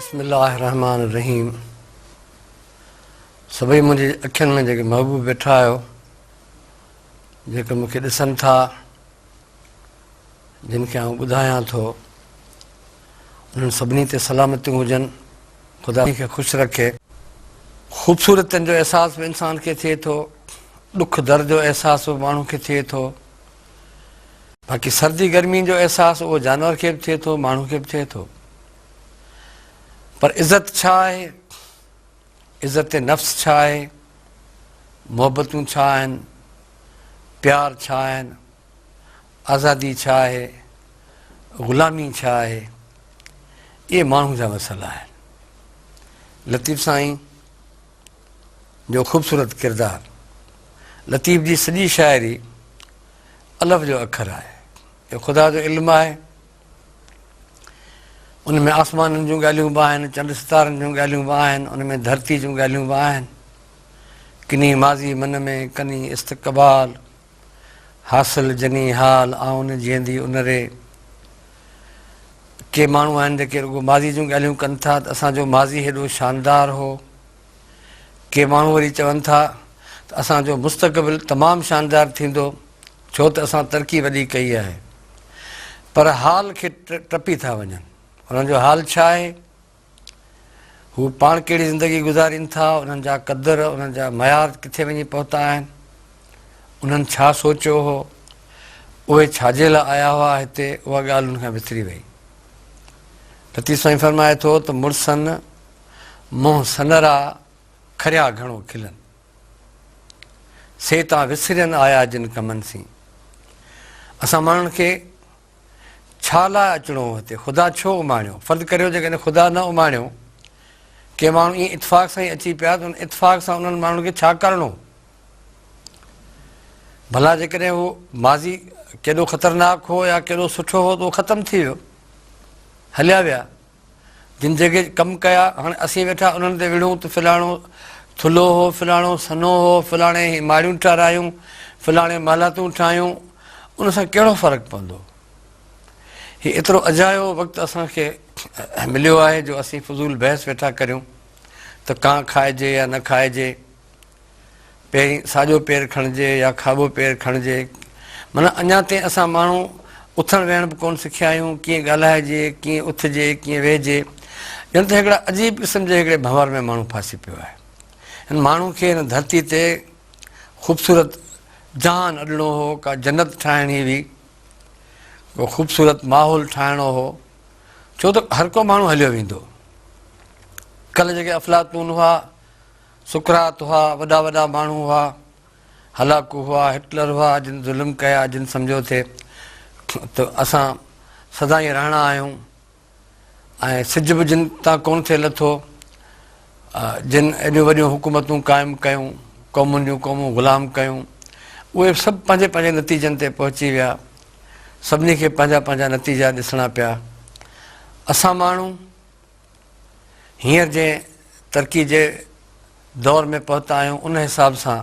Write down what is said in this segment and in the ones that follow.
बिस्मिल्लाहिर्रहमानिर्रहीम। सभई मुंहिंजी अखियुनि में जेके महबूब वेठा आहियो, जेके मूंखे ॾिसनि था, जिन खे आउं ॿुधायां थो, उन्हनि सभिनी ते सलामतियूं हुजनि। ख़ुदा खे ख़ुशि रखे। ख़ूबसूरतनि जो अहसासु बि इंसान खे थिए थो, ॾुख दर्द जो अहसासु बि माण्हू खे थिए थो। बाक़ी सर्दी गर्मी जो अहसासु उहो जानवर खे बि थिए थो, माण्हू खे बि थिए थो। पर इज़त छा आहे, इज़त नफ़्स छा आहे, मोहबतूं छा आहिनि, प्यार छा आहिनि, आज़ादी छा आहे, ग़ुलामी छा आहे, इहे माण्हू जा मसइला आहिनि। लतीफ़ साईं जो ख़ूबसूरत किरदारु, लतीफ़ जी सॼी शाइरी अलफ़ जो अखर आहे। इहो ख़ुदा जो इल्मु आहे। उन में आसमाननि जूं ॻाल्हियूं बि आहिनि, चंड सितारनि जूं ॻाल्हियूं बि आहिनि, उन में धरती जूं ॻाल्हियूं बि आहिनि। किनी माज़ी मन में कनी इस्तक़बाल, हासिल जनी हाल आउन जीअंदी उन रे। के माण्हू आहिनि जेके रुॻो माज़ी जूं ॻाल्हियूं कनि था त असांजो माज़ी हेॾो शानदार हो। के माण्हू वरी चवनि था त असांजो मुस्तक़बिल तमामु शानदार थींदो, छो त असां तरक़ी वॾी कई आहे। पर हाल खे टपी था वञनि। उन्हनि जो हाल छा आहे, हू पाण कहिड़ी ज़िंदगी गुज़ारीनि था, उन्हनि जा क़दर, उन्हनि जा मयार किथे वञी पहुता आहिनि, उन्हनि छा सोचियो हो, उहे छाजे लाइ आया हुआ हिते, उहा ॻाल्हि उनखां विसरी वई। लतीफ़ साईं फरमाए थो त मुड़सनि मुंहुं सनरा खरिया घणो खिलनि, से तव्हां विसरनि आया जिन कमनि सी। असां माण्हुनि खे छा लाइ अचिणो हो हिते, ख़ुदा छो उमाणियो? फ़र्ज़ु करियो जेकॾहिं ख़ुदा न उमाणियो, के माण्हू ईअं इतफ़ाक़ सां ई अची पिया त उन इतफ़ाक़ सां उन्हनि माण्हुनि खे छा करिणो? भला जेकॾहिं उहो माज़ी केॾो ख़तरनाक हो या केॾो सुठो हो त उहो ख़तमु थी वियो, हलिया विया। जिन जॻह कमु कया, हाणे असीं वेठा उन्हनि ते विढ़ूं त फलाणो थुलो हो, फलाणो सनो हो, फलाणे माड़ियूं ठारायूं, फलाणे महलातूं ठाहियूं, उन सां कहिड़ो फ़र्क़ु पवंदो? हीउ एतिरो अजायो वक़्तु असांखे मिलियो आहे जो असीं फ़ज़ूल बहस वेठा करियूं त कां खाइजे या न खाइजे, पहिरीं साॼो पेरु खणिजे या खाॿो पेरु खणिजे। माना अञा ताईं असां माण्हू उथणु वेहण बि कोन सिखिया आहियूं, कीअं ॻाल्हाइजे, कीअं उथिजे, कीअं वेहिजे। ॼण त हिकिड़ा अजीब क़िस्म जे हिकिड़े भंवर में माण्हू फासी पियो आहे। हिन माण्हू खे हिन धरती ते ख़ूबसूरत जहान अॾिणो हो, का जन्नत ठाहिणी हुई, को ख़ूबसूरत माहौल ठाहिणो हो, छो त हर को माण्हू हलियो वेंदो। कल्ह जेके अफ़लातून हुआ, सुकरात हुआ, वॾा वॾा माण्हू हुआ, हलाकू हुआ, हिटलर हुआ, जिन ज़ुल्म कया, जिन सम्झो थिए त असां सदाईं रहणा आहियूं ऐं सिज बि जिन तां कोन थिए लथो, जिन एॾियूं वॾियूं हुकूमतूं क़ाइमु कयूं, क़ौमुनि जूं क़ौमूं ग़ुलाम कयूं, उहे सभु पंहिंजे पंहिंजे नतीजनि ते पहुची विया। सभिनी खे पंहिंजा पंहिंजा नतीजा ॾिसणा पिया। असां माण्हू हींअर जे तरक़ी जे दौर में पहुता आहियूं, उन हिसाब सां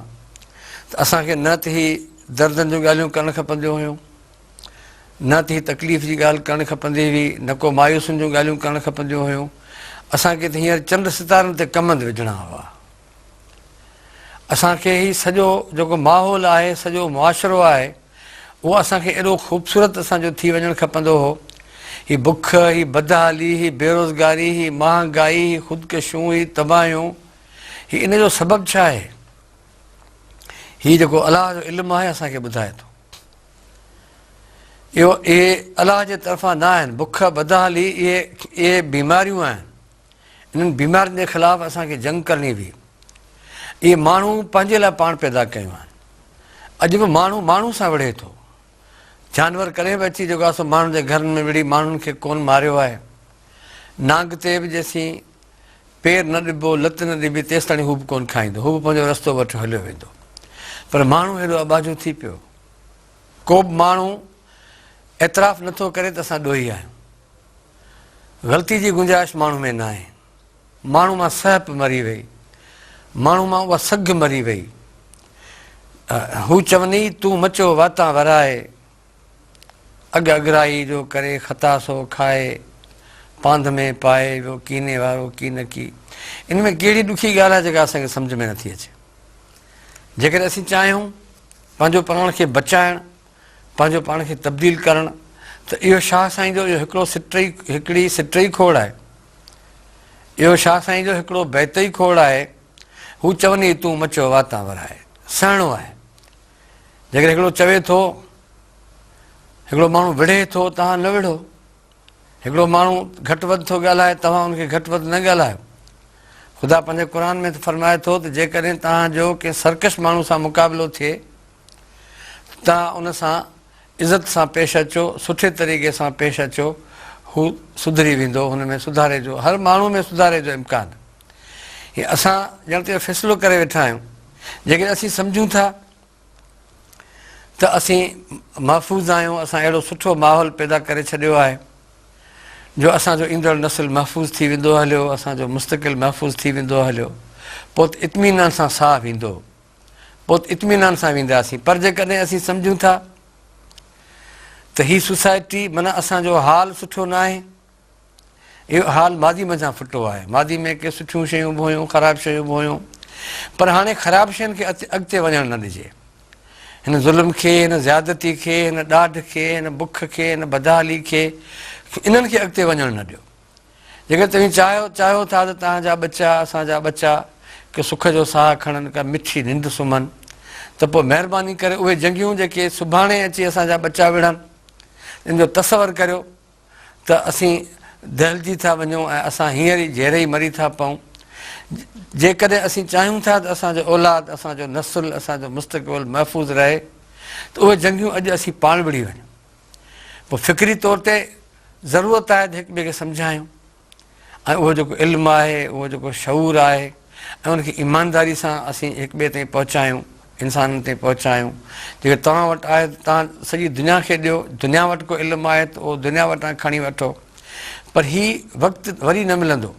त असांखे न त ई दर्दनि जूं ॻाल्हियूं करणु खपंदियूं हुयूं, न त ई तकलीफ़ जी ॻाल्हि करणु खपंदी हुई, न को मायूसियुनि जूं ॻाल्हियूं करणु खपंदियूं हुयूं। असांखे त हींअर चंड सितारनि ते कमंद विझणा हुआ। असांखे ही सॼो जेको माहौल आहे, सॼो मुआशिरो आहे, उहो असांखे एॾो ख़ूबसूरत असांजो थी वञणु खपंदो हो। ही बुख, ही बदहाली, ही बेरोज़गारी, ही महांगाई, ही ख़ुदकशियूं, ही तबाहियूं, ही इन जो सबबु छा आहे? हीउ जेको अलाह जो इल्मु आहे असांखे ॿुधाए थो। इहे अलाह जे तरफ़ां न आहिनि। बुख, बदहाली, इहे बीमारियूं आहिनि। इन्हनि बीमारियुनि जे ख़िलाफ़ु असांखे जंग करणी हुई। इहे माण्हू पंहिंजे लाइ पाण पैदा कयूं आहिनि। अॼु बि माण्हू माण्हू सां विढ़े थो। जानवर कॾहिं बि अची जेको आहे सो माण्हुनि जे घरनि में विढ़ी माण्हुनि खे कोन मारियो आहे। नांग ते बि जेसीं पेर न ॾिबो, लत न ॾिबी, तेसि ताईं हू बि कोन खाईंदो, हू बि पंहिंजो रस्तो वठी हलियो वेंदो। पर माण्हू हेॾो अबाजो थी पियो, को बि माण्हू एतिराफ़ नथो करे त असां ॾोही आहियूं। ग़लती जी गुंजाइश माण्हू में न आहे। माण्हू मां सहप मरी वई, माण्हू मां उहा सघ मरी वई। हू चवनी तूं मचो वाता वराए, अॻ अॻराई जो करे ख़ता सो खाए, पांध में पाए वियो कीने वारो कीन की। इन में कहिड़ी ॾुखी ॻाल्हि आहे जेका असांखे सम्झ में नथी अचे। जेकर असीं चाहियूं पंहिंजो पाण खे बचाइणु, पंहिंजो पाण खे तब्दील करणु, त इहो शाह साईं जो इहो हिकिड़ी सिटई खोड़ आहे। इहो शाह साईं जो हिकिड़ो बैतई खोड़ आहे। हू चवनी तूं मचो वाता वराए, सहणो आहे। जेकर हिकिड़ो चवे थो, हिकिड़ो माण्हू विढ़े थो, तव्हां न विढ़ो। हिकिड़ो माण्हू घटि वधि थो ॻाल्हाए, तव्हां हुनखे घटि वधि न ॻाल्हायो। ख़ुदा पंहिंजे क़ुर में त फरमाए थो त जेकॾहिं तव्हांजो कंहिं सर्कश माण्हू सां मुक़ाबिलो थिए, तव्हां उन सां इज़त सां पेश अचो, सुठे तरीक़े सां पेश अचो, हू सुधरी वेंदो। हुन में सुधारे जो, हर माण्हू में सुधारे जो इम्कान। हीअ असां ॼण त फ़ैसिलो करे वेठा आहियूं। जेकॾहिं असीं सम्झूं था त असीं महफ़ूज़ आहियूं, असां अहिड़ो सुठो माहौल पैदा करे छॾियो आहे जो असांजो ईंदड़ नसुल महफ़ूज़ थी वेंदो हलियो, असांजो मुस्तक़िल महफ़ूज़ थी वेंदो हलियो, पोइ त इत्मीनान सां साह वेंदो, पोइ त इत्मीनान सां वेंदासीं। पर जेकॾहिं असीं सम्झूं था त हीअ सोसाइटी माना असांजो हाल सुठो न आहे, इहो हाल मादी मथां फिटो आहे। मादी में के सुठियूं शयूं बि हुयूं, ख़राबु शयूं बि हुयूं, पर हाणे ख़राबु शयुनि खे अॻिते वञणु न ॾिजे। हिन ज़ुल्म खे, हिन ज़्यादती खे, हिन ॾाढ खे, हिन बुख खे, हिन बदहाली खे, इन्हनि खे अॻिते वञणु न ॾियो। जेकर तव्हां चाहियो था त तव्हांजा बच्चा, असांजा बच्चा के सुख जो साह खणनि, का मिठी निंड सुम्हनि, त पोइ महिरबानी करे उहे जंगियूं जेके सुभाणे अची असांजा बच्चा विढ़नि, इन जो तसवर करियो त असीं दहिलजी था वञूं ऐं असां हींअर ई जहिड़े ई मरी था पऊं। जेकॾहिं असीं चाहियूं था त असांजो औलाद, असांजो नसुल, असांजो मुस्तक़बिल महफ़ूज़ रहे, त उहे जंगियूं अॼु असीं पाण विढ़ी वञूं। पोइ फ़िक्री तौर ते ज़रूरत आहे त हिक ॿिए खे सम्झायूं, ऐं उहो जेको इल्मु आहे, उहो जेको शऊर आहे, ऐं उनखे ईमानदारी सां असीं हिक ॿिए ताईं पहुचायूं, इंसाननि ताईं पहुचायूं। जेकर तव्हां वटि आहे त तव्हां सॼी दुनिया खे ॾियो, दुनिया वटि को इल्मु आहे त उहो दुनिया वटां खणी वठो। पर हीउ वक़्तु वरी न मिलंदो।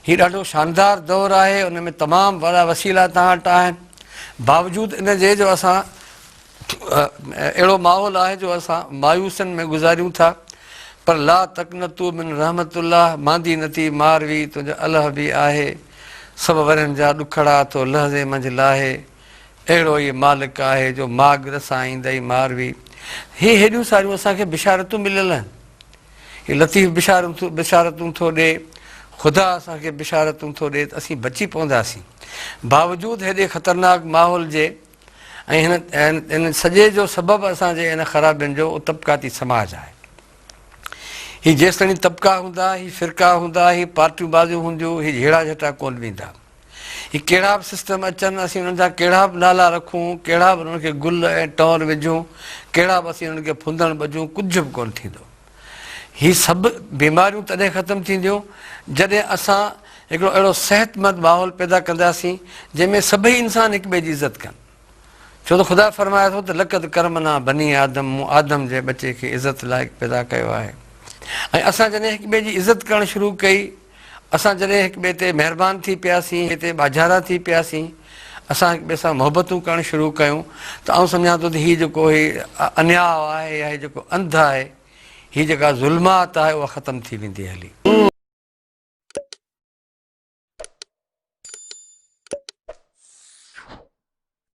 हीउ ॾाढो शानदार दौरु आहे, उन में तमामु वॾा वसीला तव्हां वटि आहिनि। बावजूदि इन जे जो असां अहिड़ो माहौल आहे जो असां मायूसनि में गुज़ारियूं था। पर ला तक़नतू मिन रहमतुल्लाह, मांदी नथी मारवी, तुंहिंजो अलाह बि आहे, सभु वरनि जा ॾुखड़ा थो लहज़े मंझि लाहे, अहिड़ो ई मालिक आहे जो माग रसाईंदई मारवी। हीअ हेॾियूं सारियूं असांखे बिशारतूं मिलियल आहिनि। हीअ लतीफ़ बिशारतूं थो ॾिए, ख़ुदा असांखे बिशारतूं थो ॾिए त असीं बची पवंदासीं। बावजूदि हेॾे ख़तरनाक माहौल जे ऐं हिन सॼे जो सबबु असांजे हिन ख़राबियुनि जो तबिक़ाती समाज आहे। हीअ जेसिताईं तबिका हूंदा, हीअ फ़िरका हूंदा, हीअ पार्टियूं बाज़ियूं हूंदियूं, हीअ झेड़ा झटा कोन वेंदा। हीअ कहिड़ा बि सिस्टम अचनि, असीं हुननि जा कहिड़ा बि नाला रखूं, कहिड़ा बि उन्हनि खे गुल ऐं टौर विझूं, कहिड़ा बि असीं उन्हनि खे फुंदण बजूं, कुझु बि कोन थींदो। हीअ सभु बीमारियूं तॾहिं ख़तमु थींदियूं जॾहिं असां हिकिड़ो अहिड़ो सिहतमंद माहौल पैदा कंदासीं जंहिंमें सभई इंसान हिक ॿिए जी इज़त कनि। छो त ख़ुदा फरमाए थो त लक़द करमना बनी आदम, मूं आदम जे बचे खे इज़त लाइक़ु पैदा कयो आहे। ऐं असां जॾहिं हिक ॿिए जी इज़त करणु शुरू कई, असां जॾहिं हिक ॿिए ते महिरबानी थी पियासीं, हिते ॿाझारा थी पियासीं, असां हिक ॿिए सां मुहबतूं करणु शुरू कयूं, त आउं सम्झां थो त हीअ जेको अन्याय आहे या हीअ जेको अंध आहे, हीअ जेका ज़ुल्मात आहे, उहा ख़तमु थी वेंदी हली।